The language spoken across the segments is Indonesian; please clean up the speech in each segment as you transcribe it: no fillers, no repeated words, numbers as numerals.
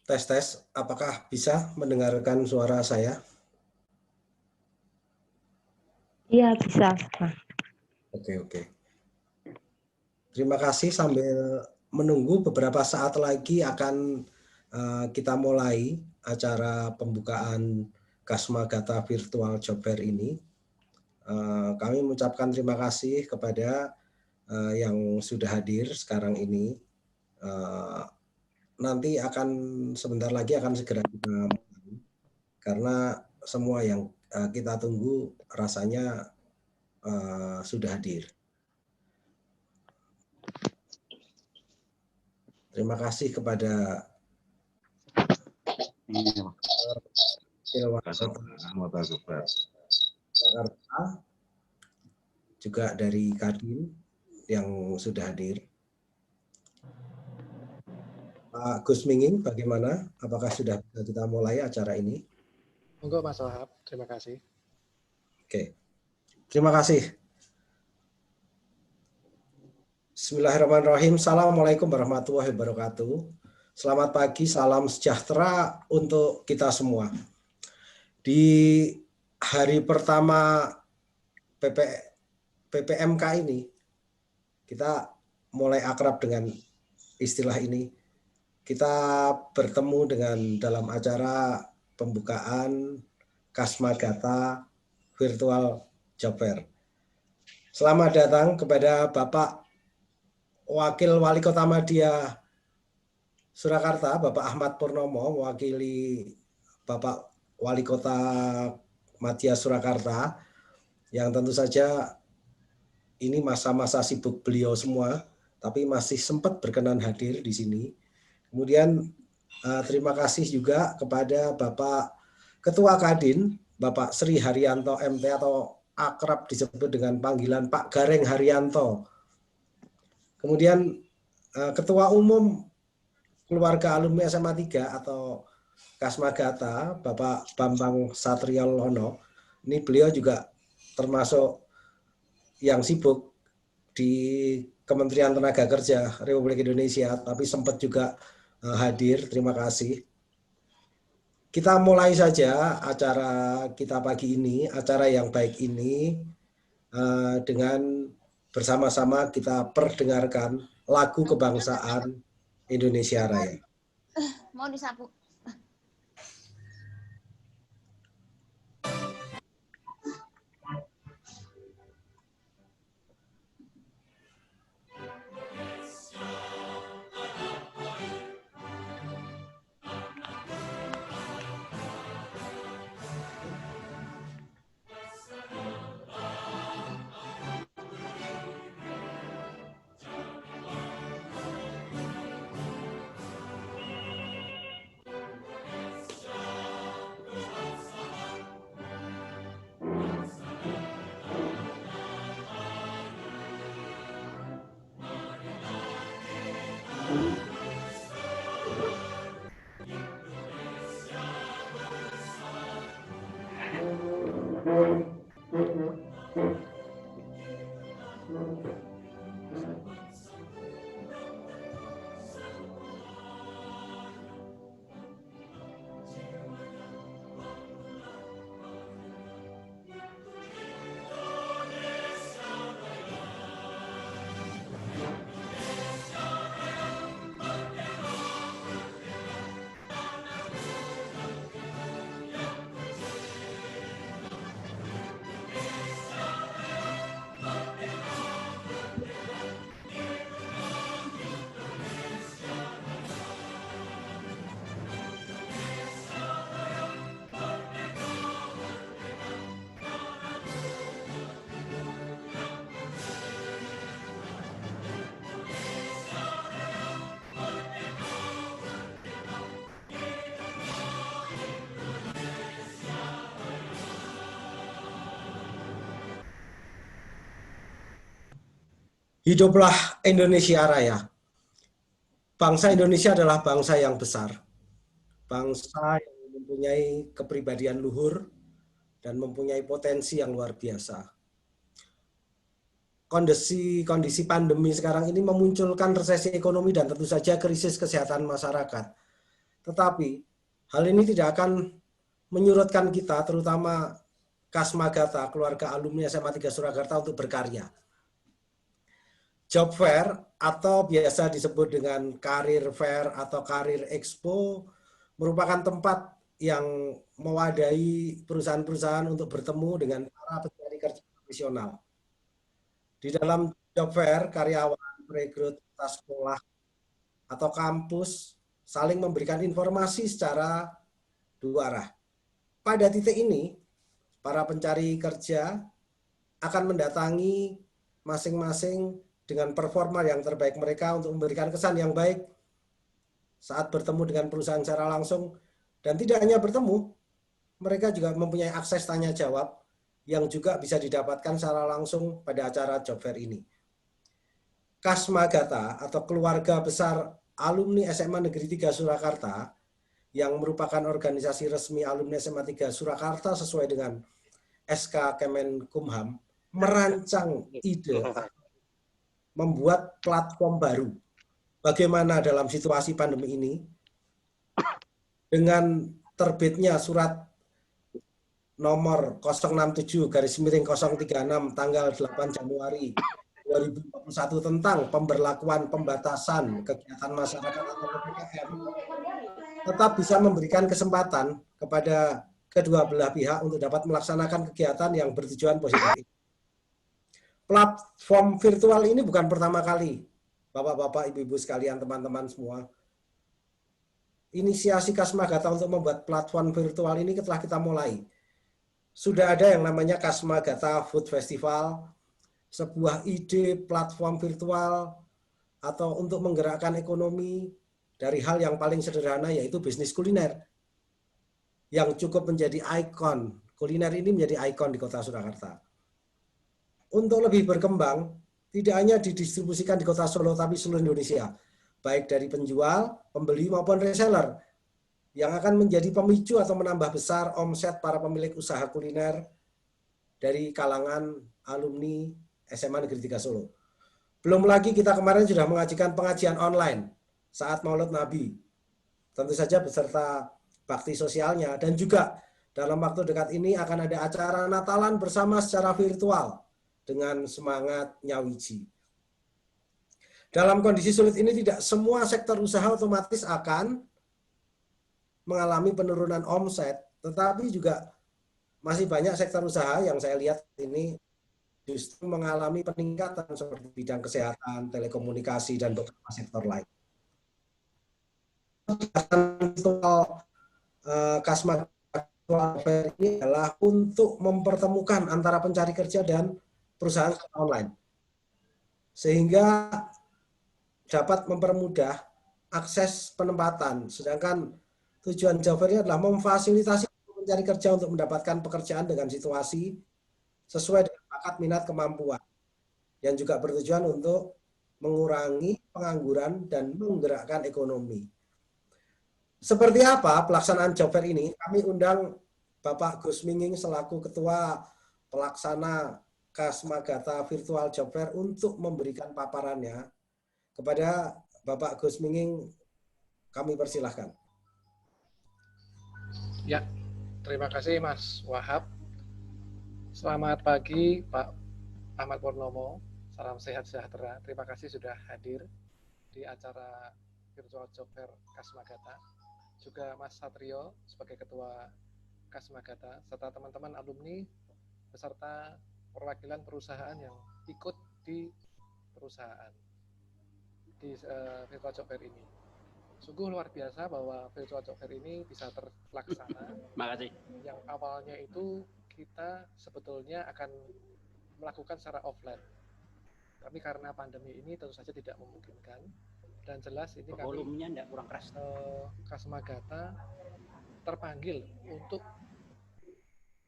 Tes, apakah bisa mendengarkan suara saya? Iya, bisa. Oke. Terima kasih, sambil menunggu beberapa saat lagi akan kita mulai acara pembukaan Kasmagata Virtual Job Fair ini. Kami mengucapkan terima kasih kepada yang sudah hadir sekarang ini. Nanti akan sebentar lagi akan segera kita mulai, karena semua yang kita tunggu rasanya sudah hadir. Terima kasih kepada Jakarta, juga dari Kadin yang sudah hadir. Pak Gus Minging, bagaimana? Apakah sudah bisa kita mulai acara ini? Monggo Mas Wahab, terima kasih. Oke, terima kasih. Bismillahirrahmanirrahim. Assalamualaikum warahmatullahi wabarakatuh. Selamat pagi, salam sejahtera untuk kita semua. Di hari pertama PPMK ini, kita mulai akrab dengan istilah ini. Kita bertemu dengan dalam acara pembukaan Kasmagata Virtual Job Fair. Selamat datang kepada Bapak Wakil Wali Kota Madya Surakarta, Bapak Ahmad Purnomo, mewakili Bapak Wali Kota Madya Surakarta, yang tentu saja ini masa-masa sibuk beliau semua, tapi masih sempat berkenan hadir di sini. Kemudian terima kasih juga kepada Bapak Ketua Kadin, Bapak Sri Haryanto MT, atau akrab disebut dengan panggilan Pak Gareng Haryanto. Kemudian Ketua Umum Keluarga Alumni SMA 3 atau Kasmagata, Bapak Bambang Satrio Lono. Ini beliau juga termasuk yang sibuk di Kementerian Tenaga Kerja Republik Indonesia, tapi sempat juga hadir. Terima kasih. Kita mulai saja acara kita pagi ini, acara yang baik ini, dengan bersama-sama kita perdengarkan lagu kebangsaan Indonesia Raya. Mau disapu. Hiduplah Indonesia Raya. Bangsa Indonesia adalah bangsa yang besar. Bangsa yang mempunyai kepribadian luhur dan mempunyai potensi yang luar biasa. Kondisi pandemi sekarang ini memunculkan resesi ekonomi dan tentu saja krisis kesehatan masyarakat. Tetapi hal ini tidak akan menyurutkan kita, terutama Kasmagata, keluarga alumni SMA 3 Surakarta untuk berkarya. Job fair atau biasa disebut dengan career fair atau career expo merupakan tempat yang mewadahi perusahaan-perusahaan untuk bertemu dengan para pencari kerja profesional. Di dalam job fair, karyawan, rekrut, sekolah, atau kampus saling memberikan informasi secara dua arah. Pada titik ini, para pencari kerja akan mendatangi masing-masing dengan performa yang terbaik mereka untuk memberikan kesan yang baik saat bertemu dengan perusahaan secara langsung. Dan tidak hanya bertemu, mereka juga mempunyai akses tanya jawab yang juga bisa didapatkan secara langsung pada acara job fair ini. Kasmagata atau keluarga besar alumni SMA Negeri 3 Surakarta yang merupakan organisasi resmi alumni SMA 3 Surakarta sesuai dengan SK Kemenkumham merancang ide membuat platform baru. Bagaimana dalam situasi pandemi ini dengan terbitnya surat nomor 067/036 tanggal 8 Januari 2021 tentang pemberlakuan pembatasan kegiatan masyarakat atau PPKM tetap bisa memberikan kesempatan kepada kedua belah pihak untuk dapat melaksanakan kegiatan yang bertujuan positif. Platform virtual ini bukan pertama kali, Bapak-bapak, Ibu-ibu sekalian, teman-teman semua. Inisiasi Kasmagata untuk membuat platform virtual ini telah kita mulai. Sudah ada yang namanya Kasmagata Food Festival, sebuah ide platform virtual atau untuk menggerakkan ekonomi dari hal yang paling sederhana yaitu bisnis kuliner yang cukup menjadi ikon. Kuliner ini menjadi ikon di Kota Surakarta. Untuk lebih berkembang, tidak hanya didistribusikan di Kota Solo, tapi seluruh Indonesia, baik dari penjual, pembeli maupun reseller, yang akan menjadi pemicu atau menambah besar omset para pemilik usaha kuliner dari kalangan alumni SMA Negeri 3 Solo. Belum lagi kita kemarin sudah mengajukan pengajian online saat Maulid Nabi, tentu saja beserta bakti sosialnya, dan juga dalam waktu dekat ini akan ada acara Natalan bersama secara virtual dengan semangat nyawiji. Dalam kondisi sulit ini tidak semua sektor usaha otomatis akan mengalami penurunan omset, tetapi juga masih banyak sektor usaha yang saya lihat ini justru mengalami peningkatan seperti bidang kesehatan, telekomunikasi, dan beberapa sektor lain. Kasmagata ini adalah untuk mempertemukan antara pencari kerja dan perusahaan online, sehingga dapat mempermudah akses penempatan. Sedangkan tujuan job fair ini adalah memfasilitasi pencari kerja untuk mendapatkan pekerjaan dengan situasi sesuai dengan bakat, minat, kemampuan, yang juga bertujuan untuk mengurangi pengangguran dan menggerakkan ekonomi. Seperti apa pelaksanaan job fair ini? Kami undang Bapak Gus Minging selaku Ketua Pelaksana Kasmagata Virtual Job Fair untuk memberikan paparannya. Kepada Bapak Gus Minging, kami persilahkan. Ya, terima kasih Mas Wahab. Selamat pagi Pak Ahmad Purnomo. Salam sehat sejahtera. Terima kasih sudah hadir di acara Virtual Job Fair Kasmagata. Juga Mas Satrio sebagai Ketua Kasmagata, serta teman-teman alumni beserta perwakilan perusahaan yang ikut di perusahaan di Virtual Job Fair ini. Sungguh luar biasa bahwa Virtual Job Fair ini bisa terlaksana. Makasih. Yang awalnya itu kita sebetulnya akan melakukan secara offline, tapi karena pandemi ini tentu saja tidak memungkinkan. Dan jelas ini volumenya tidak kurang keras. Kasmagata terpanggil untuk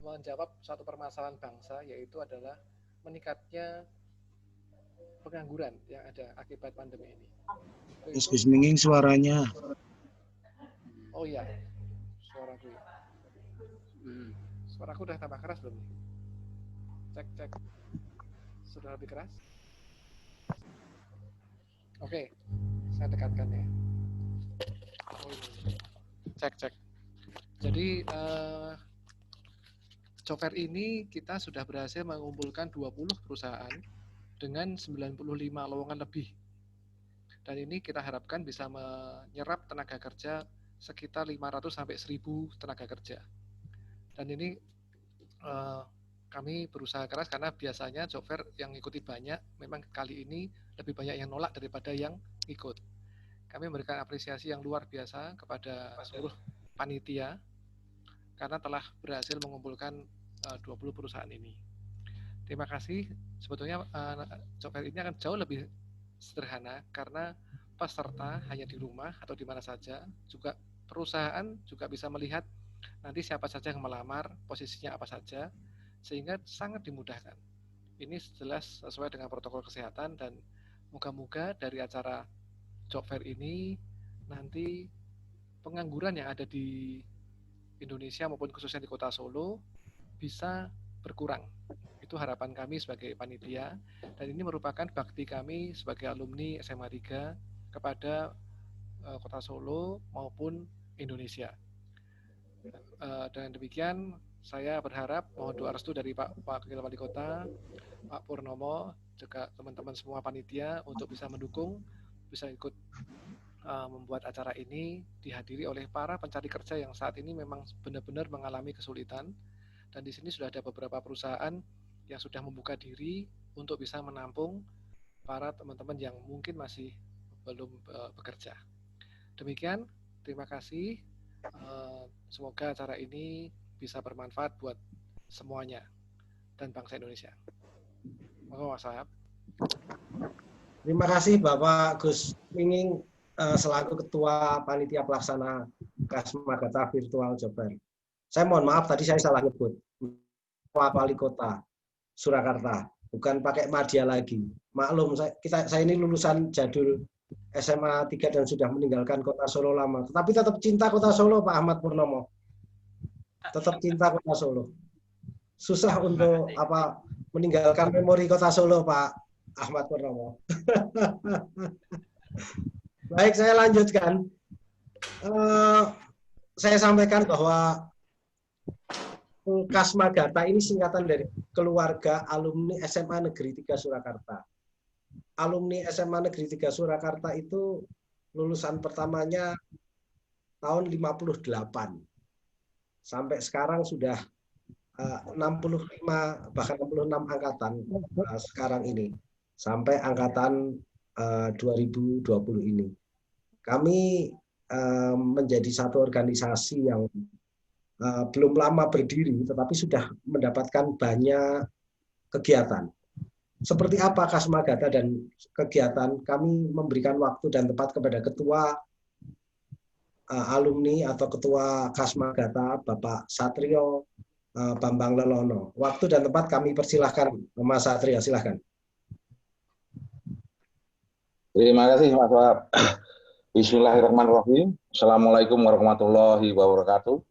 menjawab suatu permasalahan bangsa, yaitu adalah meningkatnya pengangguran yang ada akibat pandemi ini. Gus Minging suaranya. Oh iya, suaraku. Suaraku udah tambah keras belum? Cek. Sudah lebih keras? Oke, saya dekatkan ya. Oh, ini. Cek. Jadi job fair ini kita sudah berhasil mengumpulkan 20 perusahaan dengan 95 lowongan lebih. Dan ini kita harapkan bisa menyerap tenaga kerja sekitar 500 sampai 1000 tenaga kerja. Dan ini kami berusaha keras karena biasanya job fair yang ikuti banyak, memang kali ini lebih banyak yang nolak daripada yang ikut. Kami memberikan apresiasi yang luar biasa kepada seluruh panitia karena telah berhasil mengumpulkan 20 perusahaan ini. Terima kasih. Sebetulnya job fair ini akan jauh lebih sederhana karena peserta hanya di rumah atau di mana saja. Juga perusahaan juga bisa melihat nanti siapa saja yang melamar, posisinya apa saja, sehingga sangat dimudahkan. Ini jelas sesuai dengan protokol kesehatan dan moga-moga dari acara job fair ini nanti pengangguran yang ada di Indonesia maupun khususnya di Kota Solo bisa berkurang. Itu harapan kami sebagai panitia dan ini merupakan bakti kami sebagai alumni SMA 3 kepada Kota Solo maupun Indonesia. Dengan demikian saya berharap mohon doa restu dari Pak Wakil Wali Kota, Pak Purnomo, juga teman-teman semua panitia untuk bisa mendukung, bisa ikut membuat acara ini dihadiri oleh para pencari kerja yang saat ini memang benar-benar mengalami kesulitan. Dan di sini sudah ada beberapa perusahaan yang sudah membuka diri untuk bisa menampung para teman-teman yang mungkin masih belum bekerja. Demikian, terima kasih. Semoga acara ini bisa bermanfaat buat semuanya dan bangsa Indonesia. Monggo Mas Wahab. Terima kasih Bapak Gus Minging selaku Ketua Panitia Pelaksana Kasmagata Virtual Job Fair. Saya mohon maaf tadi saya salah nyebut. Pak Wali Kota Surakarta, bukan pakai Madya lagi. Maklum saya ini lulusan jadul SMA 3 dan sudah meninggalkan Kota Solo lama. Tetapi tetap cinta Kota Solo Pak Ahmad Purnomo. Tetap cinta Kota Solo. Susah untuk meninggalkan memori Kota Solo Pak Ahmad Purnomo. Baik, saya lanjutkan. Saya sampaikan bahwa Kasmagata ini singkatan dari Keluarga Alumni SMA Negeri 3 Surakarta. Alumni SMA Negeri 3 Surakarta itu lulusan pertamanya tahun 58. Sampai sekarang sudah 65 bahkan 66 angkatan sekarang ini. Sampai angkatan 2020 ini. Kami menjadi satu organisasi yang belum lama berdiri, tetapi sudah mendapatkan banyak kegiatan. Seperti apa Kasmagata dan kegiatan, kami memberikan waktu dan tempat kepada Ketua alumni atau Ketua Kasmagata, Bapak Satrio Bambang Lelono. Waktu dan tempat kami persilahkan, Mas Satrio, silahkan. Terima kasih Mas Wahab. Bismillahirrahmanirrahim. Assalamualaikum warahmatullahi wabarakatuh.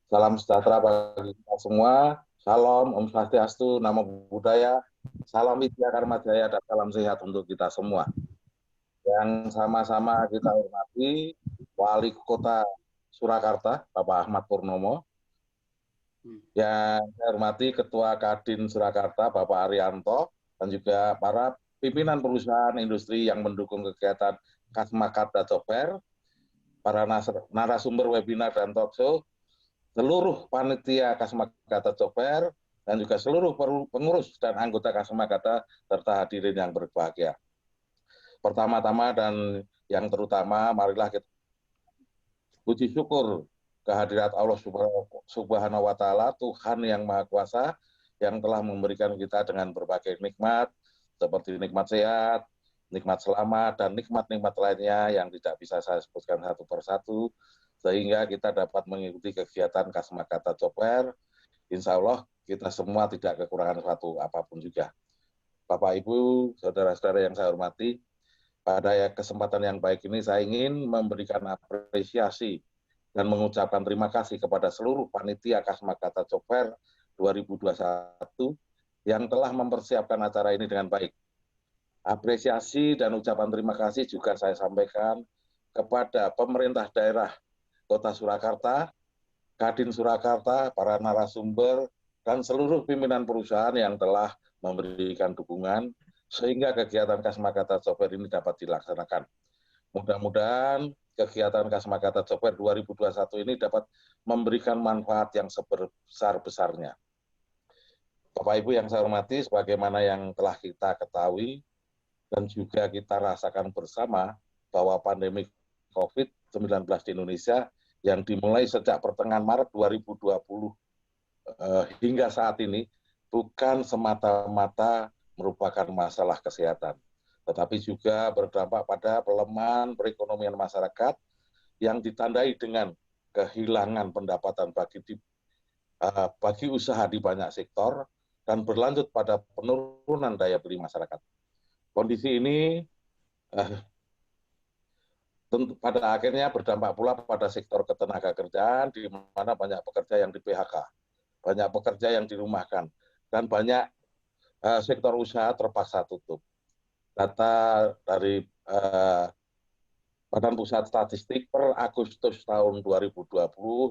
Salam sejahtera bagi kita semua. Salam, Om Swastiastu, Namo Buddhaya, salam Widya Karma Jaya, dan salam sehat untuk kita semua. Yang sama-sama kita hormati Wali Kota Surakarta, Bapak Ahmad Purnomo. Yang saya hormati Ketua Kadin Surakarta, Bapak Arianto, dan juga para pimpinan perusahaan industri yang mendukung kegiatan Kasmagata Job Fair, para narasumber webinar dan talk show, seluruh panitia Kasmagata Job Fair, dan juga seluruh pengurus dan anggota Kasmagata serta hadirin yang berbahagia. Pertama-tama dan yang terutama, marilah kita puji syukur kehadirat Allah Subhanahu wa Ta'ala, Tuhan yang Maha Kuasa, yang telah memberikan kita dengan berbagai nikmat, seperti nikmat sehat, nikmat selamat, dan nikmat-nikmat lainnya yang tidak bisa saya sebutkan satu persatu, sehingga kita dapat mengikuti kegiatan Kasmagata Job Fair. Insya Allah kita semua tidak kekurangan suatu apapun juga. Bapak, Ibu, saudara-saudara yang saya hormati, pada kesempatan yang baik ini saya ingin memberikan apresiasi dan mengucapkan terima kasih kepada seluruh panitia Kasmagata Job Fair 2021 yang telah mempersiapkan acara ini dengan baik. Apresiasi dan ucapan terima kasih juga saya sampaikan kepada pemerintah daerah Kota Surakarta, Kadin Surakarta, para narasumber, dan seluruh pimpinan perusahaan yang telah memberikan dukungan sehingga kegiatan Kasmagata Software ini dapat dilaksanakan. Mudah-mudahan kegiatan Kasmagata Software 2021 ini dapat memberikan manfaat yang sebesar-besarnya. Bapak Ibu yang saya hormati, sebagaimana yang telah kita ketahui dan juga kita rasakan bersama bahwa pandemi COVID-19 di Indonesia yang dimulai sejak pertengahan Maret 2020 hingga saat ini bukan semata-mata merupakan masalah kesehatan, tetapi juga berdampak pada pelemahan perekonomian masyarakat yang ditandai dengan kehilangan pendapatan bagi usaha di banyak sektor dan berlanjut pada penurunan daya beli masyarakat. Kondisi ini tentu pada akhirnya berdampak pula pada sektor ketenagakerjaan di mana banyak pekerja yang di PHK, banyak pekerja yang dirumahkan, dan banyak sektor usaha terpaksa tutup. Data dari Badan Pusat Statistik per Agustus tahun 2020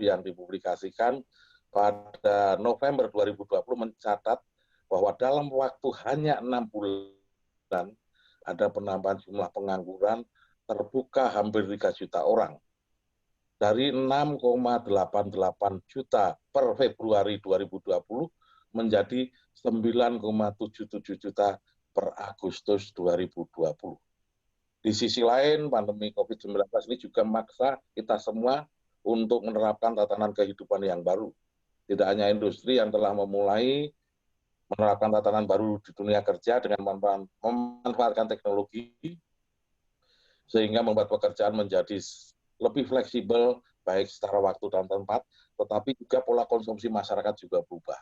yang dipublikasikan pada November 2020 mencatat bahwa dalam waktu hanya 6 bulan ada penambahan jumlah pengangguran terbuka hampir 3 juta orang. Dari 6,88 juta per Februari 2020 menjadi 9,77 juta per Agustus 2020. Di sisi lain, pandemi COVID-19 ini juga memaksa kita semua untuk menerapkan tatanan kehidupan yang baru. Tidak hanya industri yang telah memulai menerapkan tatanan baru di dunia kerja dengan memanfaatkan teknologi, sehingga membuat pekerjaan menjadi lebih fleksibel, baik secara waktu dan tempat, tetapi juga pola konsumsi masyarakat juga berubah.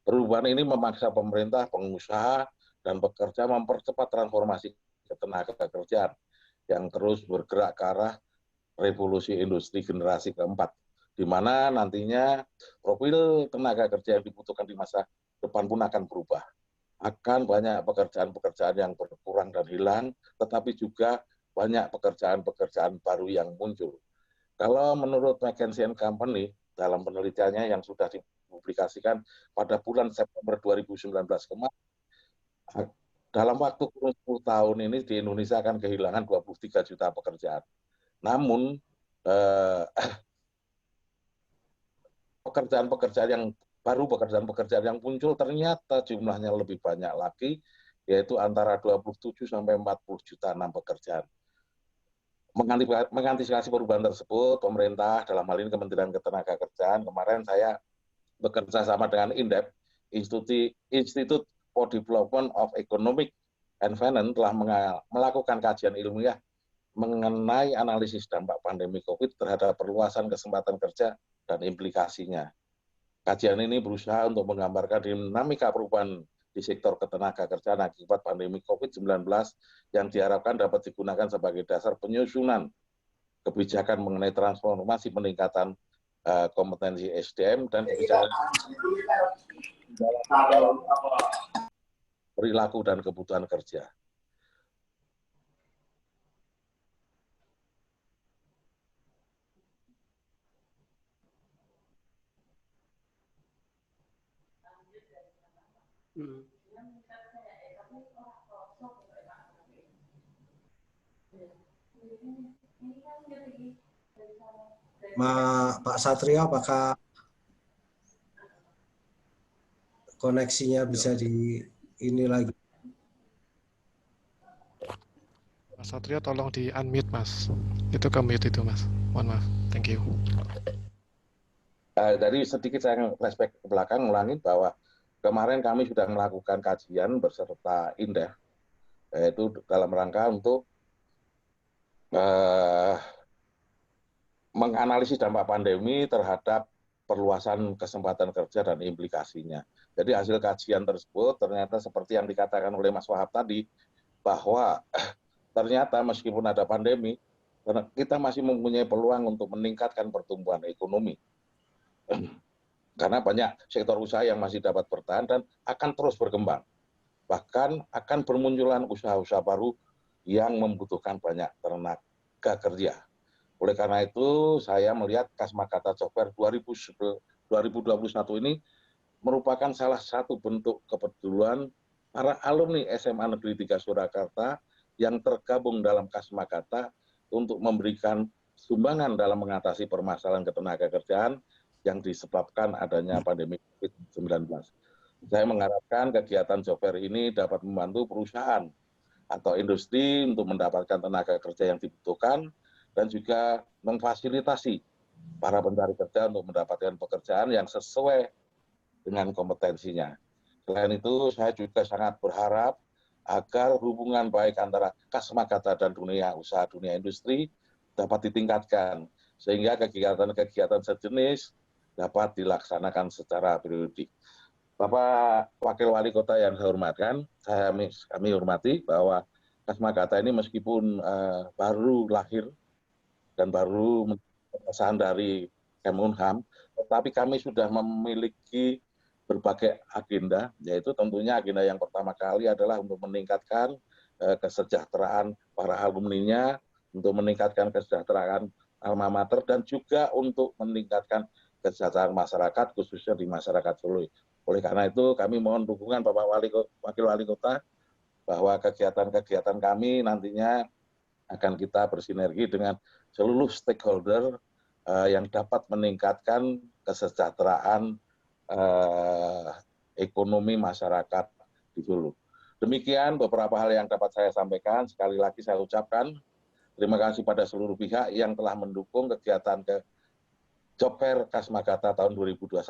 Perubahan ini memaksa pemerintah, pengusaha, dan pekerja mempercepat transformasi ketenagakerjaan yang terus bergerak ke arah revolusi industri generasi keempat, di mana nantinya profil tenaga kerja yang dibutuhkan di masa depan pun akan berubah. Akan banyak pekerjaan-pekerjaan yang berkurang dan hilang, tetapi juga banyak pekerjaan-pekerjaan baru yang muncul. Kalau menurut McKinsey & Company, dalam penelitiannya yang sudah dipublikasikan pada bulan September 2019 kemarin, dalam waktu kurun 10 tahun ini di Indonesia akan kehilangan 23 juta pekerjaan. Namun, pekerjaan-pekerjaan yang baru, pekerjaan-pekerjaan yang muncul ternyata jumlahnya lebih banyak lagi, yaitu antara 27 sampai 40 juta 6 pekerjaan. Mengantisipasi perubahan tersebut, pemerintah dalam hal ini Kementerian Ketenagakerjaan, kemarin saya bekerja sama dengan INDEP, Institute for Development of Economic and Finance, telah melakukan kajian ilmiah mengenai analisis dampak pandemi COVID terhadap perluasan kesempatan kerja dan implikasinya. Kajian ini berusaha untuk menggambarkan dinamika perubahan di sektor ketenagakerjaan akibat pandemi COVID-19 yang diharapkan dapat digunakan sebagai dasar penyusunan kebijakan mengenai transformasi peningkatan kompetensi SDM dan kebijakan perilaku dan kebutuhan kerja. Pak Satrio, apakah koneksinya bisa di ini lagi? Mas Satrio tolong di unmute Mas. Itu ke mute itu Mas. Mohon maaf. Thank you. Dari sedikit saya flashback ke belakang, ngulangin bahwa kemarin kami sudah melakukan kajian beserta INDEF, yaitu dalam rangka untuk menganalisis dampak pandemi terhadap perluasan kesempatan kerja dan implikasinya. Jadi hasil kajian tersebut ternyata seperti yang dikatakan oleh Mas Wahab tadi, bahwa ternyata meskipun ada pandemi, kita masih mempunyai peluang untuk meningkatkan pertumbuhan ekonomi. Karena banyak sektor usaha yang masih dapat bertahan dan akan terus berkembang. Bahkan akan bermunculan usaha-usaha baru yang membutuhkan banyak tenaga kerja. Oleh karena itu, saya melihat Kasmagata Job Fair 2021 ini merupakan salah satu bentuk kepedulian para alumni SMA Negeri 3 Surakarta yang tergabung dalam Kasmagata untuk memberikan sumbangan dalam mengatasi permasalahan ketenagakerjaan yang disebabkan adanya pandemi COVID-19. Saya mengharapkan kegiatan Job Fair ini dapat membantu perusahaan atau industri untuk mendapatkan tenaga kerja yang dibutuhkan dan juga memfasilitasi para pencari kerja untuk mendapatkan pekerjaan yang sesuai dengan kompetensinya. Selain itu, saya juga sangat berharap agar hubungan baik antara Kasmagata dan dunia usaha, dunia industri dapat ditingkatkan, sehingga kegiatan-kegiatan sejenis dapat dilaksanakan secara periodik. Bapak Wakil Wali Kota yang saya hormatkan, kami hormati bahwa Kasmagata ini meskipun baru lahir dan baru kepesan dari Kemenham, tetapi kami sudah memiliki berbagai agenda, yaitu tentunya agenda yang pertama kali adalah untuk meningkatkan kesejahteraan para alumninya, untuk meningkatkan kesejahteraan alma mater, dan juga untuk meningkatkan kesejahteraan masyarakat, khususnya di masyarakat Solo. Oleh karena itu, kami mohon dukungan Bapak Wakil Wali Kota, bahwa kegiatan-kegiatan kami nantinya akan kita bersinergi dengan seluruh stakeholder yang dapat meningkatkan kesejahteraan ekonomi masyarakat di Solo. Demikian beberapa hal yang dapat saya sampaikan. Sekali lagi saya ucapkan terima kasih pada seluruh pihak yang telah mendukung kegiatan Job Fair Kasmagata tahun 2021.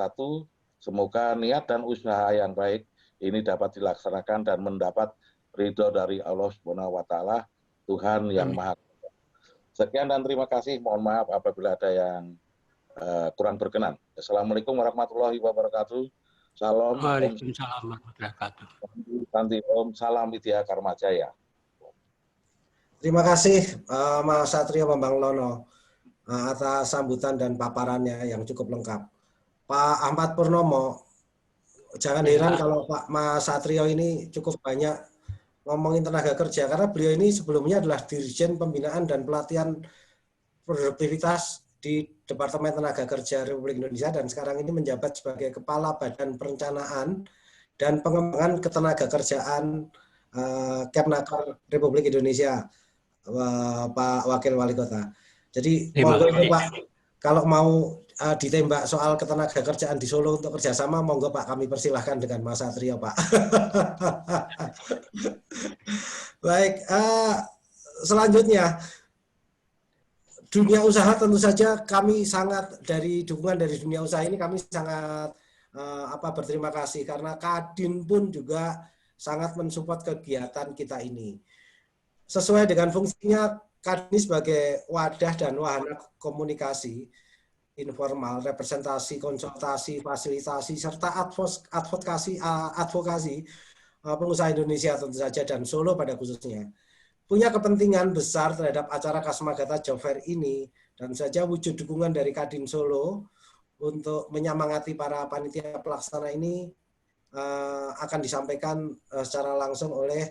Semoga niat dan usaha yang baik ini dapat dilaksanakan dan mendapat ridho dari Allah Subhanahu wa Ta'ala, Tuhan yang Maha Kuasa. Sekian dan terima kasih. Mohon maaf apabila ada yang kurang berkenan. Assalamualaikum warahmatullahi wabarakatuh. Salam. Waalaikumsalam warahmatullahi wabarakatuh. Santi Om, salam Widya Karmajaya. Terima kasih Mas Satrio Bambang Lono atas sambutan dan paparannya yang cukup lengkap. Pak Ahmad Purnomo, jangan heran kalau Pak Mas Satrio ini cukup banyak ngomongin tenaga kerja, karena beliau ini sebelumnya adalah Dirjen Pembinaan dan Pelatihan Produktivitas di Departemen Tenaga Kerja Republik Indonesia, dan sekarang ini menjabat sebagai Kepala Badan Perencanaan dan Pengembangan Ketenagakerjaan Kemnaker Republik Indonesia, Pak Wakil Wali Kota. Jadi monggo ini Pak, kalau mau ditembak soal ketenagakerjaan di Solo untuk kerjasama, monggo Pak, kami persilahkan dengan Mas Satrio Pak. Baik, selanjutnya dunia usaha tentu saja kami sangat, dari dukungan dari dunia usaha ini kami sangat berterima kasih, karena Kadin pun juga sangat mensupport kegiatan kita ini. Sesuai dengan fungsinya, Kadin sebagai wadah dan wahana komunikasi informal, representasi, konsultasi, fasilitasi, serta advokasi pengusaha Indonesia tentu saja, dan Solo pada khususnya, punya kepentingan besar terhadap acara Kasmagata Job Fair ini, dan saja wujud dukungan dari Kadin Solo untuk menyemangati para panitia pelaksana ini akan disampaikan secara langsung oleh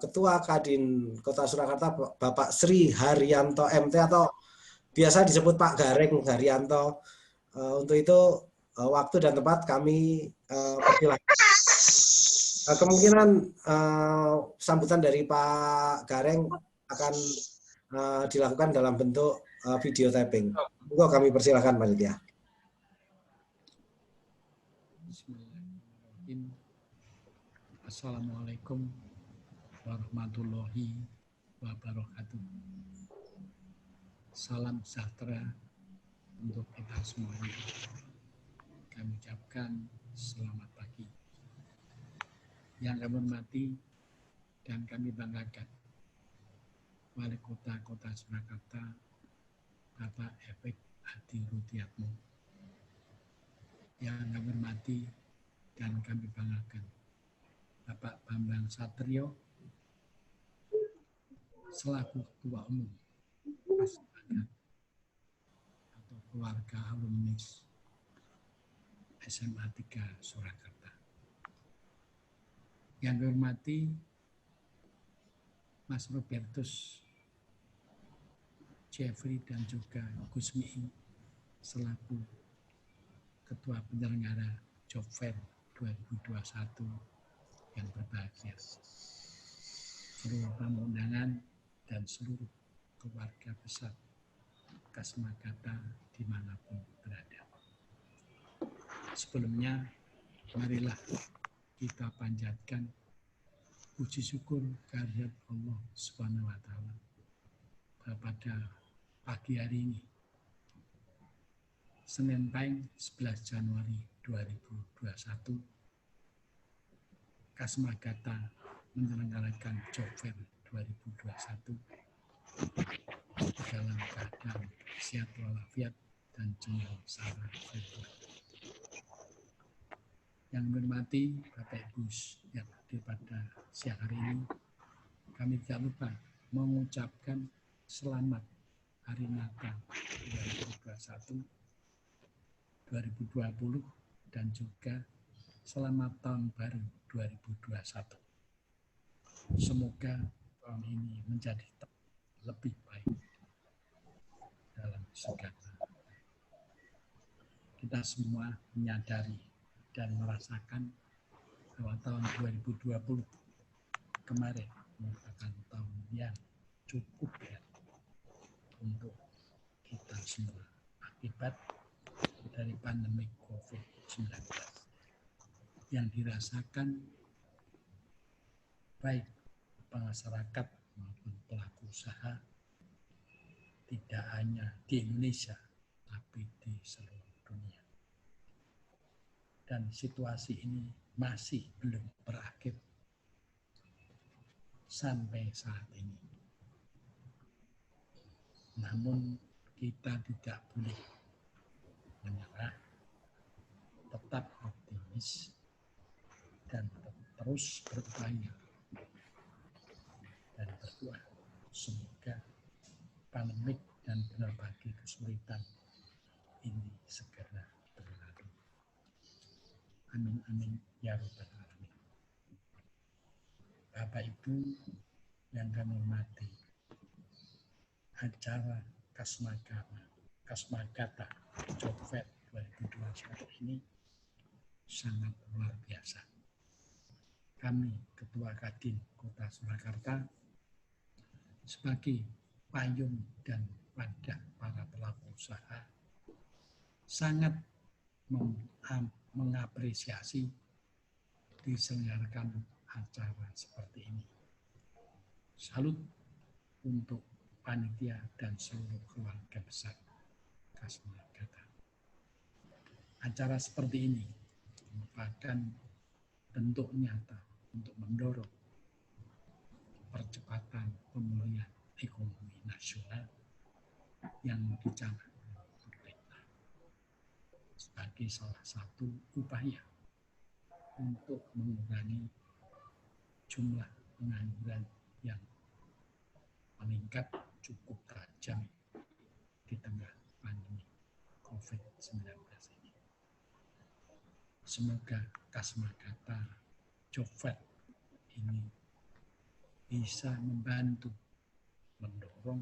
Ketua Kadin Kota Surakarta, Bapak Sri Haryanto MT, atau biasa disebut Pak Gareng Haryanto. Untuk itu waktu dan tempat kami persilahkan. Kemungkinan sambutan dari Pak Gareng akan dilakukan dalam bentuk video tapping. Monggo kami persilahkan panitia. Bismillahirrahmanirrahim. Assalamualaikum warahmatullahi wabarakatuh. Salam sejahtera untuk kita semuanya. Kami ucapkan selamat pagi. Yang kami hormati dan kami banggakan Wali Kota Kota Surakarta, Bapak Epek Hadi Rudiatmo. Yang kami hormati dan kami banggakan Bapak Bambang Satrio selaku Ketua Umum Kasmagata atau keluarga alumni SMA 3 Surakarta. Yang kami hormati Mas Robertus Jeffrey dan juga Gus Miing selaku Ketua Penyelenggara Job Fair 2021 yang berbahagia. Seluruh tamu undangan dan seluruh keluarga besar Kasmagata dimanapun berada. Sebelumnya, marilah kita panjatkan puji syukur kehadirat Allah Subhanahu wa Ta'ala pada pagi hari ini, Senin Pahing 11 Januari 2021, Kasmagata menyelenggarakan Job Fair 2021 dalam keadaan sehat walafiat dan dengan secara virtual. Yang menghormati Bapak Ibu yang hadir pada siang hari ini, kami tidak lupa mengucapkan selamat Hari Natal 2021, 2020 dan juga selamat Tahun Baru 2021. Semoga tahun ini menjadi lebih baik dalam segala. Kita semua menyadari dan merasakan bahwa tahun 2020 kemarin merupakan tahun yang cukup berat untuk kita semua akibat dari pandemi COVID-19 yang dirasakan baik masyarakat maupun pelaku usaha tidak hanya di Indonesia tapi di seluruh dunia. Dan situasi ini masih belum berakhir sampai saat ini. Namun kita tidak boleh menyerah, tetap optimis dan terus berupaya dan berdoa semoga pandemik dan berbagai kesulitan ini segera berlalu. Amin amin ya rabbal alamin. Bapak Ibu yang kami hormati, acara Kasmagata Job Fair 2021 ini sangat luar biasa. Kami Ketua Kadin Kota Surakarta sebagai payung dan wadah para pelaku usaha sangat mengapresiasi diselenggarakan acara seperti ini. Salut untuk panitia dan seluruh keluarga besar Kasmagata. Acara seperti ini merupakan bentuk nyata untuk mendorong percepatan pemulihan ekonomi nasional yang dicanangkan pemerintah sebagai salah satu upaya untuk mengurangi jumlah pengangguran yang meningkat cukup tajam di tengah pandemi COVID-19 ini. Semoga Kasmagata Job Fair ini bisa membantu mendorong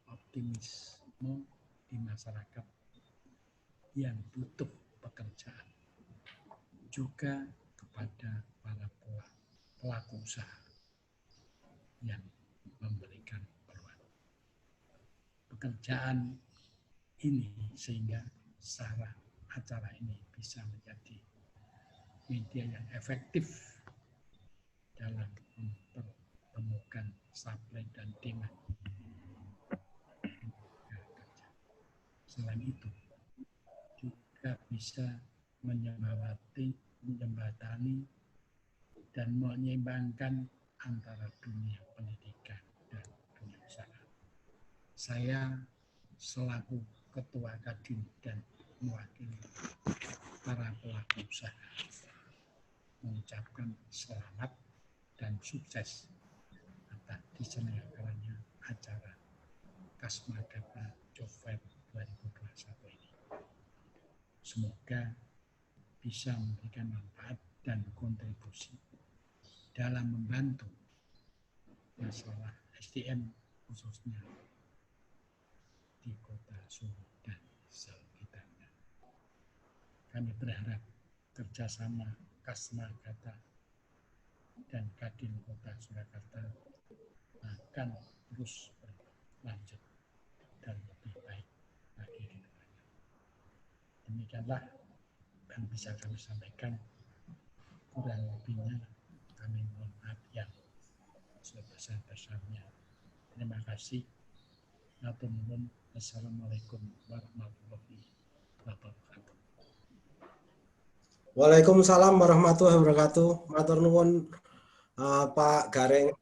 optimisme di masyarakat yang butuh pekerjaan, juga kepada para pelaku usaha yang memberikan peluang pekerjaan ini, sehingga acara ini bisa menjadi media yang efektif dalam mempertemukan supply dan demand. Selain itu, juga bisa menjembatani dan menyeimbangkan antara dunia pendidikan dan dunia usaha. Saya selaku Ketua Kadin dan mewakili para pelaku usaha mengucapkan selamat dan sukses atas diselenggarakannya acara Kasmagata Job Fair 2021 ini. Semoga bisa memberikan manfaat dan kontribusi dalam membantu masalah SDM khususnya di Kota Solo dan sekitarnya. Kami berharap kerjasama Kasmagata dan Kadin Kota Surakarta akan terus berlanjut dan lebih baik lagi ke depannya. Demikianlah yang bisa kami sampaikan. Kurang lebihnya kami mohon maaf yang sebesar-besarnya. Terima kasih. Assalamualaikum warahmatullahi wabarakatuh. Waalaikumsalam warahmatullahi wabarakatuh. Matur nuwun Pak Gareng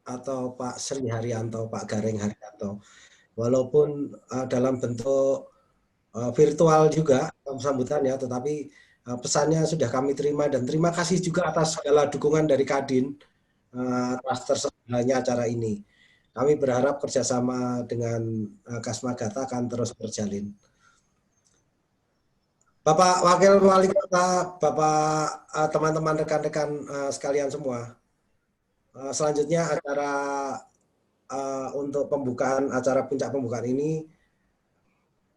atau Pak Sri Haryanto, Pak Gareng Haryanto. Walaupun dalam bentuk virtual juga sambutannya, tetapi pesannya sudah kami terima dan terima kasih juga atas segala dukungan dari Kadin atas tersedianya acara ini. Kami berharap kerjasama dengan Kasmagata akan terus berjalin. Bapak Wakil Wali Kota, Bapak teman-teman rekan-rekan sekalian semua, selanjutnya acara untuk pembukaan acara puncak pembukaan ini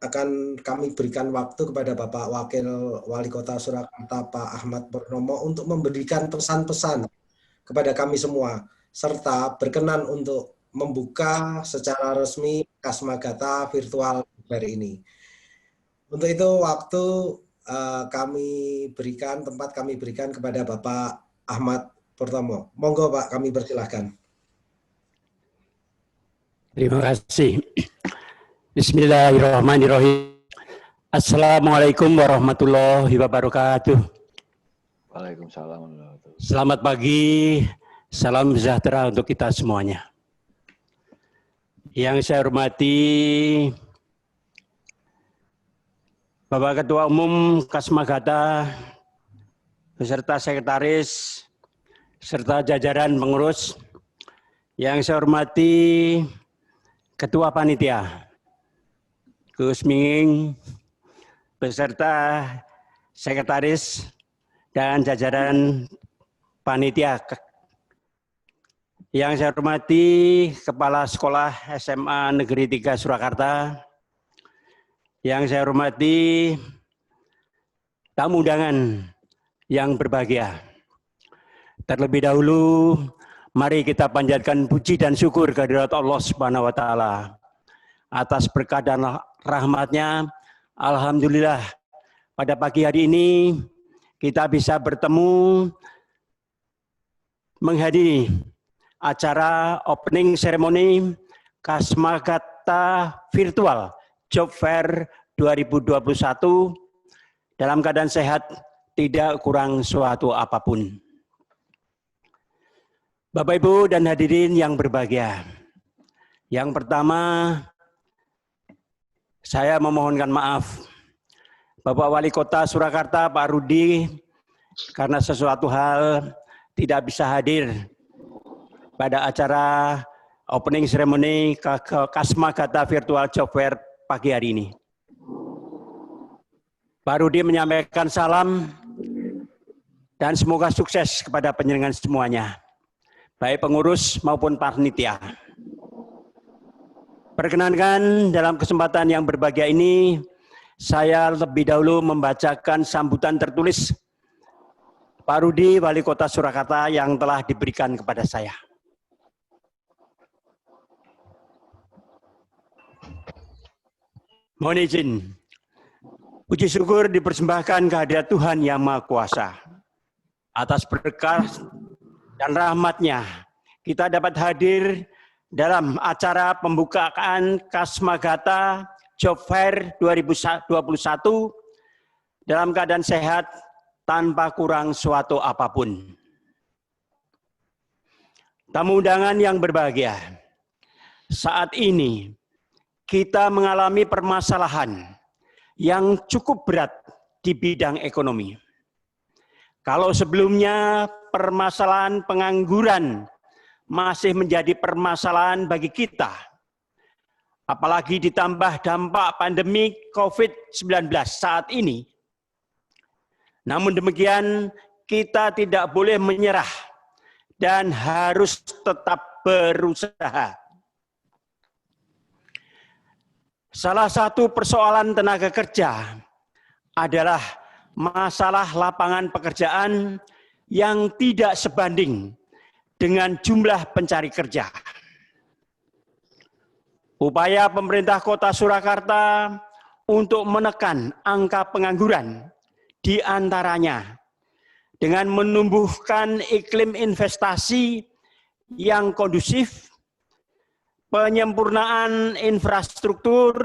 akan kami berikan waktu kepada Bapak Wakil Wali Kota Surakarta, Pak Ahmad Purnomo, untuk memberikan pesan-pesan kepada kami semua, serta berkenan untuk membuka secara resmi Kasmagata virtual hari ini. Untuk itu waktu tempat kami berikan kepada Bapak Ahmad Purnomo. Monggo Pak, kami persilahkan. Terima kasih. Bismillahirrahmanirrahim. Assalamualaikum warahmatullahi wabarakatuh. Waalaikumsalam. Selamat pagi, salam sejahtera untuk kita semuanya. Yang saya hormati Bapak Ketua Umum Kasmagata, beserta sekretaris, serta jajaran pengurus. Yang saya hormati Ketua Panitia, Gus Minging, beserta sekretaris dan jajaran panitia. Yang saya hormati Kepala Sekolah SMA Negeri 3 Surakarta. Yang saya hormati tamu undangan yang berbahagia. Terlebih dahulu, mari kita panjatkan puji dan syukur kehadirat Allah Subhanahu wa Ta'ala atas berkah dan rahmatnya. Alhamdulillah, pada pagi hari ini kita bisa bertemu menghadiri acara opening ceremony Kasmagata Virtual Job Fair 2021 dalam keadaan sehat, tidak kurang suatu apapun. Bapak, Ibu, dan hadirin yang berbahagia. Yang pertama, saya memohonkan maaf Bapak Wali Kota Surakarta, Pak Rudi, karena sesuatu hal tidak bisa hadir pada acara opening ceremony Kasmagata Virtual Job Fair pagi hari ini. Pak Rudi menyampaikan salam dan semoga sukses kepada penyelenggara semuanya, baik pengurus maupun panitia. Perkenankan dalam kesempatan yang berbahagia ini, saya lebih dahulu membacakan sambutan tertulis Pak Rudi, Wali Kota Surakarta, yang telah diberikan kepada saya. Mohon izin, puji syukur dipersembahkan kehadirat Tuhan Yang Maha Kuasa. Atas berkah dan rahmat-Nya, kita dapat hadir dalam acara pembukaan Kasmagata Job Fair 2021 dalam keadaan sehat tanpa kurang suatu apapun. Tamu undangan yang berbahagia, saat ini kita mengalami permasalahan yang cukup berat di bidang ekonomi. Kalau sebelumnya permasalahan pengangguran masih menjadi permasalahan bagi kita, apalagi ditambah dampak pandemi COVID-19 saat ini. Namun demikian, kita tidak boleh menyerah dan harus tetap berusaha. Salah satu persoalan tenaga kerja adalah masalah lapangan pekerjaan yang tidak sebanding dengan jumlah pencari kerja. Upaya pemerintah Kota Surakarta untuk menekan angka pengangguran di antaranya dengan menumbuhkan iklim investasi yang kondusif, penyempurnaan infrastruktur,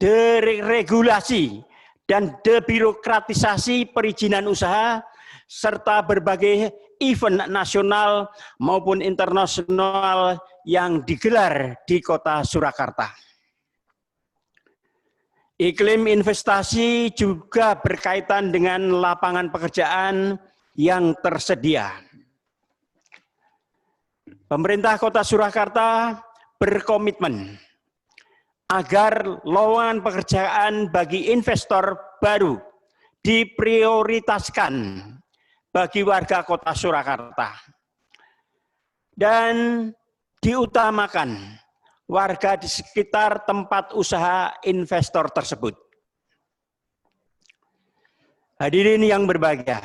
deregulasi dan debirokratisasi perizinan usaha, serta berbagai event nasional maupun internasional yang digelar di Kota Surakarta. Iklim investasi juga berkaitan dengan lapangan pekerjaan yang tersedia. Pemerintah Kota Surakarta berkomitmen agar lowongan pekerjaan bagi investor baru diprioritaskan bagi warga Kota Surakarta dan diutamakan warga di sekitar tempat usaha investor tersebut. Hadirin yang berbahagia,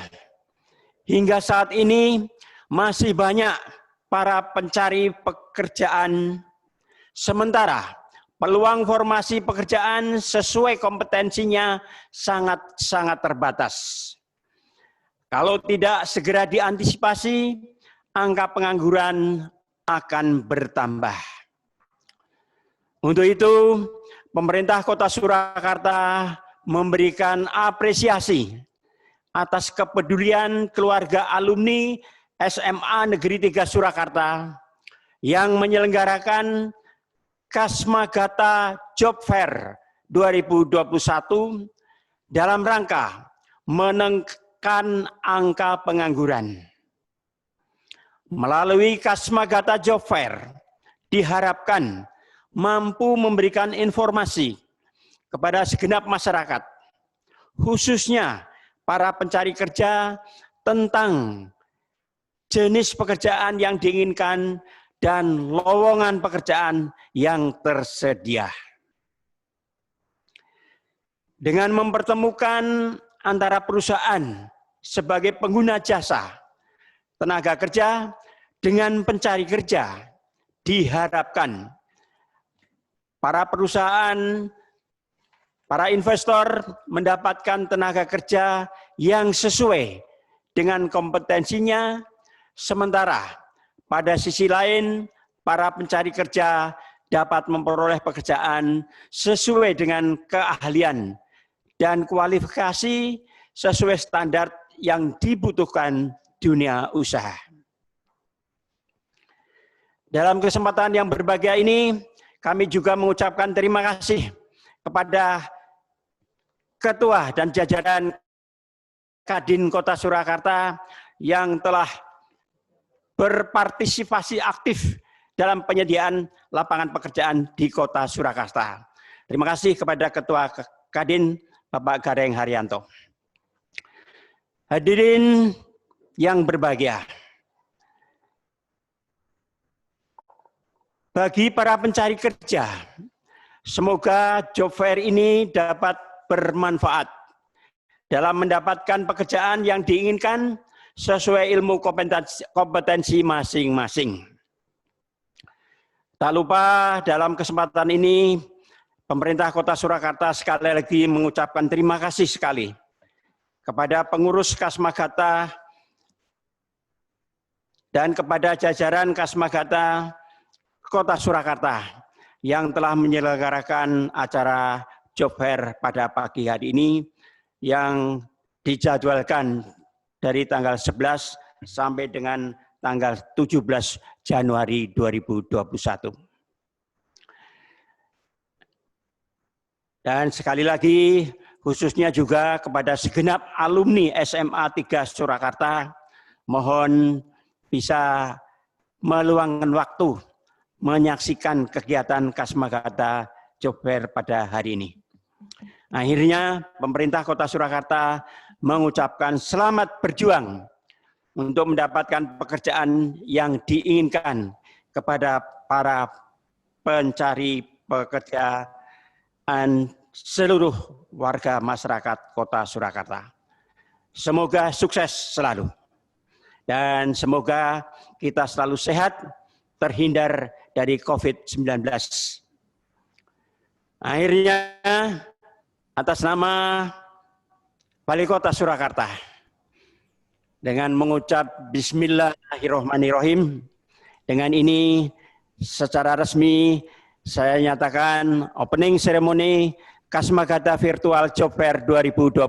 hingga saat ini masih banyak para pencari pekerjaan, sementara peluang formasi pekerjaan sesuai kompetensinya sangat terbatas. Kalau tidak segera diantisipasi, angka pengangguran akan bertambah. Untuk itu, pemerintah Kota Surakarta memberikan apresiasi atas kepedulian keluarga alumni SMA Negeri 3 Surakarta yang menyelenggarakan Kasmagata Job Fair 2021 dalam rangka menekan angka pengangguran. Melalui Kasmagata Job Fair diharapkan mampu memberikan informasi kepada segenap masyarakat, khususnya para pencari kerja, tentang jenis pekerjaan yang diinginkan dan lowongan pekerjaan yang tersedia. Dengan mempertemukan antara perusahaan sebagai pengguna jasa tenaga kerja dengan pencari kerja, diharapkan para perusahaan, para investor mendapatkan tenaga kerja yang sesuai dengan kompetensinya, sementara pada sisi lain para pencari kerja dapat memperoleh pekerjaan sesuai dengan keahlian dan kualifikasi sesuai standar yang dibutuhkan dunia usaha. Dalam kesempatan yang berbahagia ini, kami juga mengucapkan terima kasih kepada Ketua dan jajaran Kadin Kota Surakarta yang telah berpartisipasi aktif dalam penyediaan lapangan pekerjaan di Kota Surakarta. Terima kasih kepada Ketua Kadin, Bapak Gareng Haryanto. Hadirin yang berbahagia, bagi para pencari kerja, semoga job fair ini dapat bermanfaat dalam mendapatkan pekerjaan yang diinginkan sesuai ilmu kompetensi masing-masing. Tak lupa dalam kesempatan ini, pemerintah Kota Surakarta sekali lagi mengucapkan terima kasih sekali kepada pengurus Kasmagata dan kepada jajaran Kasmagata Kota Surakarta yang telah menyelenggarakan acara job fair pada pagi hari ini yang dijadwalkan dari tanggal 11 sampai dengan tanggal 17 Januari 2021. Dan sekali lagi, khususnya juga kepada segenap alumni SMA 3 Surakarta, mohon bisa meluangkan waktu menyaksikan kegiatan Kasmagata Job Fair pada hari ini. Akhirnya, pemerintah Kota Surakarta mengucapkan selamat berjuang untuk mendapatkan pekerjaan yang diinginkan kepada para pencari pekerja seluruh warga masyarakat Kota Surakarta. Semoga sukses selalu. Dan semoga kita selalu sehat, terhindar dari COVID-19. Akhirnya, atas nama Wali Kota Surakarta, dengan mengucap Bismillahirrahmanirrahim, dengan ini secara resmi saya nyatakan opening ceremony Kasmagata Virtual Job Fair 2021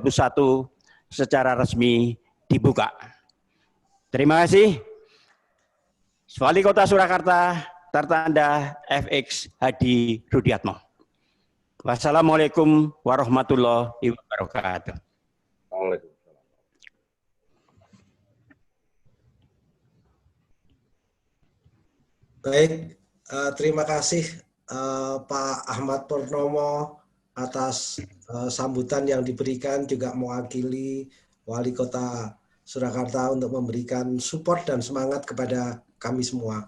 secara resmi dibuka. Terima kasih. Wali Kota Surakarta, tertanda FX Hadi Rudiatmo. Wassalamualaikum warahmatullahi wabarakatuh. Waalaikumsalam. Baik, terima kasih Pak Ahmad Purnomo atas sambutan yang diberikan, juga mewakili Wali Kota Surakarta untuk memberikan support dan semangat kepada kami semua.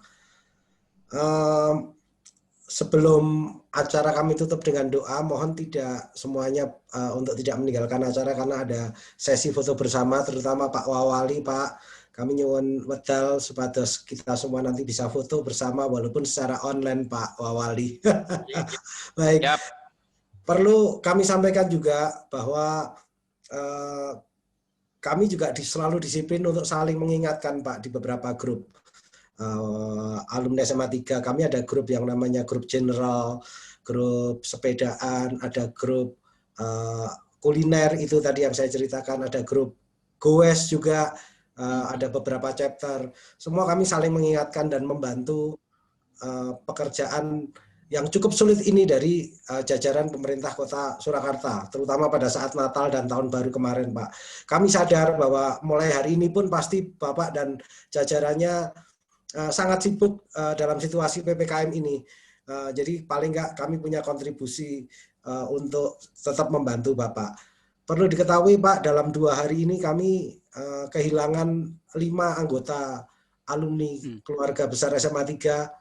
Sebelum acara kami tutup dengan doa, mohon tidak semuanya untuk tidak meninggalkan acara karena ada sesi foto bersama, terutama Pak Wawali, Pak. Kami nyuwun wedal supados kita semua nanti bisa foto bersama walaupun secara online, Pak Wawali. Baik. Yep. Perlu kami sampaikan juga bahwa kami juga selalu disiplin untuk saling mengingatkan, Pak, di beberapa grup. Alumni SMA 3, kami ada grup yang namanya grup general, grup sepedaan, ada grup kuliner, itu tadi yang saya ceritakan, ada grup goes juga, ada beberapa chapter. Semua kami saling mengingatkan dan membantu pekerjaan yang cukup sulit ini dari jajaran pemerintah Kota Surakarta, terutama pada saat Natal dan Tahun Baru kemarin, Pak. Kami sadar bahwa mulai hari ini pun pasti Bapak dan jajarannya sangat sibuk dalam situasi PPKM ini. Jadi paling nggak kami punya kontribusi untuk tetap membantu Bapak. Perlu diketahui, Pak, dalam 2 hari ini kami kehilangan 5 anggota alumni keluarga besar SMA 3.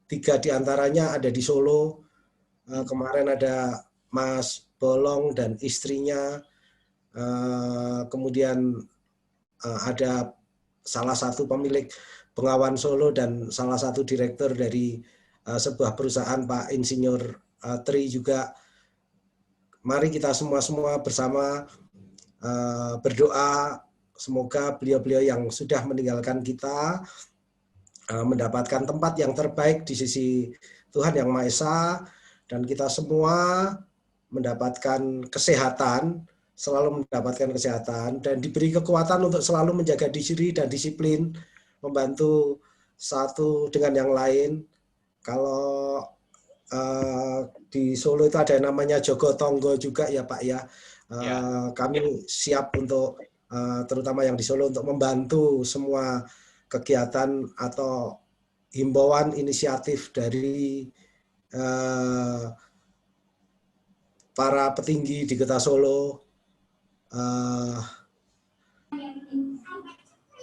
3 diantaranya ada di Solo. Kemarin ada Mas Bolong dan istrinya. Kemudian ada salah satu pemilik Bengawan Solo dan salah satu direktur dari sebuah perusahaan, Pak Insinyur Tri juga. Mari kita semua bersama berdoa semoga beliau-beliau yang sudah meninggalkan kita mendapatkan tempat yang terbaik di sisi Tuhan Yang Maha Esa, dan kita semua mendapatkan kesehatan, selalu mendapatkan kesehatan, dan diberi kekuatan untuk selalu menjaga diri dan disiplin, membantu satu dengan yang lain. Kalau di Solo itu ada yang namanya Jogo Tonggo juga ya, Pak ya. Kami siap untuk terutama yang di Solo untuk membantu semua kegiatan atau himbauan inisiatif dari para petinggi di Kota Solo.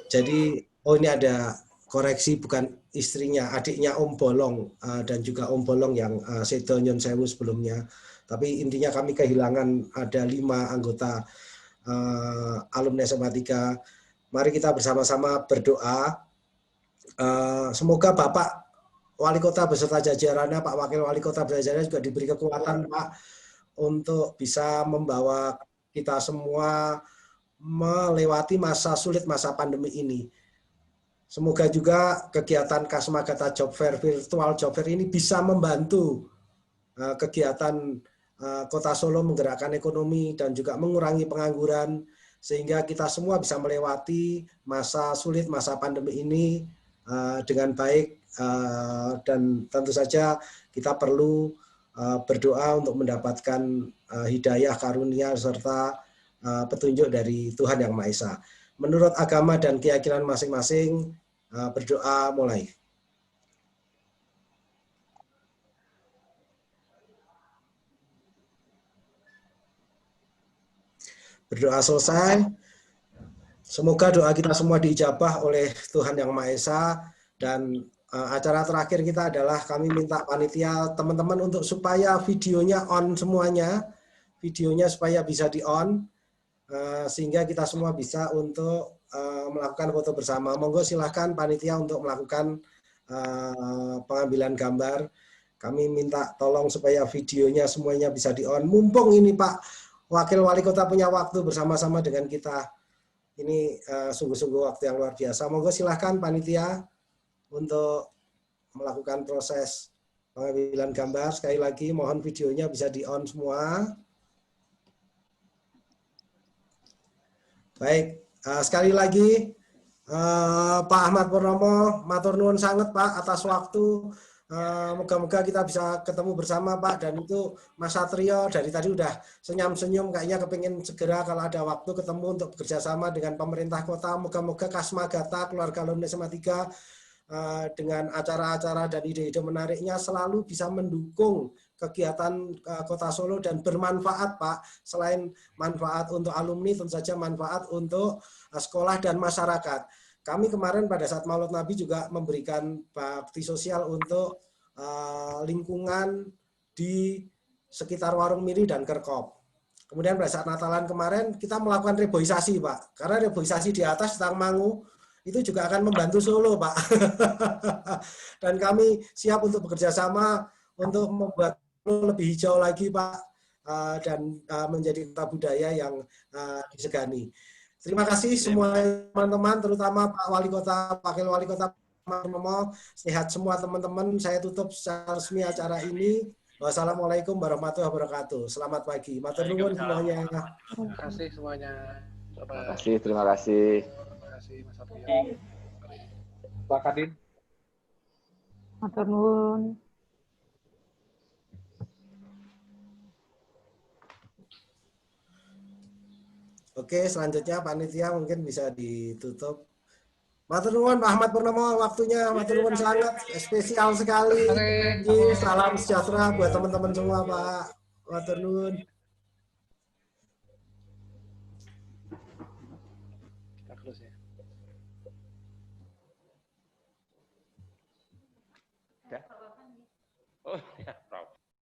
Jadi, ini ada koreksi, bukan istrinya, adiknya Om Bolong dan juga Om Bolong yang Sedo Nyon Sewu sebelumnya. Tapi intinya kami kehilangan ada 5 anggota alumni SMA 3. Mari kita bersama-sama berdoa. Semoga Bapak Wali Kota beserta jajarannya, Pak Wakil Wali Kota beserta jajarannya juga diberi kekuatan, Pak, untuk bisa membawa kita semua melewati masa sulit, masa pandemi ini. Semoga juga kegiatan Kasmagata Job Fair, Virtual Job Fair ini bisa membantu kegiatan Kota Solo menggerakkan ekonomi dan juga mengurangi pengangguran, sehingga kita semua bisa melewati masa sulit, masa pandemi ini dengan baik, dan tentu saja kita perlu berdoa untuk mendapatkan hidayah, karunia, serta petunjuk dari Tuhan Yang Maha Esa. Menurut agama dan keyakinan masing-masing, berdoa mulai. Berdoa selesai. Semoga doa kita semua diijabah oleh Tuhan Yang Maha Esa, dan acara terakhir kita adalah kami minta panitia teman-teman untuk supaya videonya on semuanya, videonya supaya bisa di on, sehingga kita semua bisa untuk melakukan foto bersama. Monggo silahkan panitia untuk melakukan pengambilan gambar. Kami minta tolong supaya videonya semuanya bisa di on. Mumpung ini Pak Wakil Wali Kota punya waktu bersama-sama dengan kita. Ini sungguh-sungguh waktu yang luar biasa. Monggo silahkan panitia untuk melakukan proses pengambilan gambar. Sekali lagi mohon videonya bisa di on semua. Baik, sekali lagi Pak Ahmad Purnomo, matur nuwun sangat Pak atas waktu. Moga-moga kita bisa ketemu bersama Pak, dan itu Mas Satrio dari tadi udah senyum-senyum, kayaknya kepingin segera kalau ada waktu ketemu untuk bekerja sama dengan pemerintah kota. Moga-moga Kasma Gata, keluarga alumni SMA 3 dengan acara-acara dan ide-ide menariknya selalu bisa mendukung kegiatan Kota Solo dan bermanfaat Pak. Selain manfaat untuk alumni, tentu saja manfaat untuk sekolah dan masyarakat. Kami kemarin pada saat Maulid Nabi juga memberikan bakti sosial untuk lingkungan di sekitar Warung Miri dan Kerkop. Kemudian pada saat Natalan kemarin kita melakukan reboisasi Pak. Karena reboisasi di atas Tangmangu itu juga akan membantu Solo Pak. Dan kami siap untuk bekerja sama untuk membuat Solo lebih hijau lagi Pak, dan menjadi kota budaya yang disegani. Terima kasih semua teman-teman, terutama Pak Wali Kota, Wakil Wali Kota Purnomo. Sehat semua teman-teman. Saya tutup secara resmi acara ini. Wassalamualaikum warahmatullahi wabarakatuh. Selamat pagi. Matur nuwun semuanya. Terima kasih semuanya. Terima kasih, terima kasih. Terima kasih Mas Satrio. Pak Kadin. Matur nuwun. Oke, selanjutnya panitia mungkin bisa ditutup. Matur nuwun Pak Ahmad Purnomo, waktunya matur nuwun sangat spesial sekali. Salam sejahtera buat teman-teman semua Pak. Matur nuwun. Kita close ya. Udah.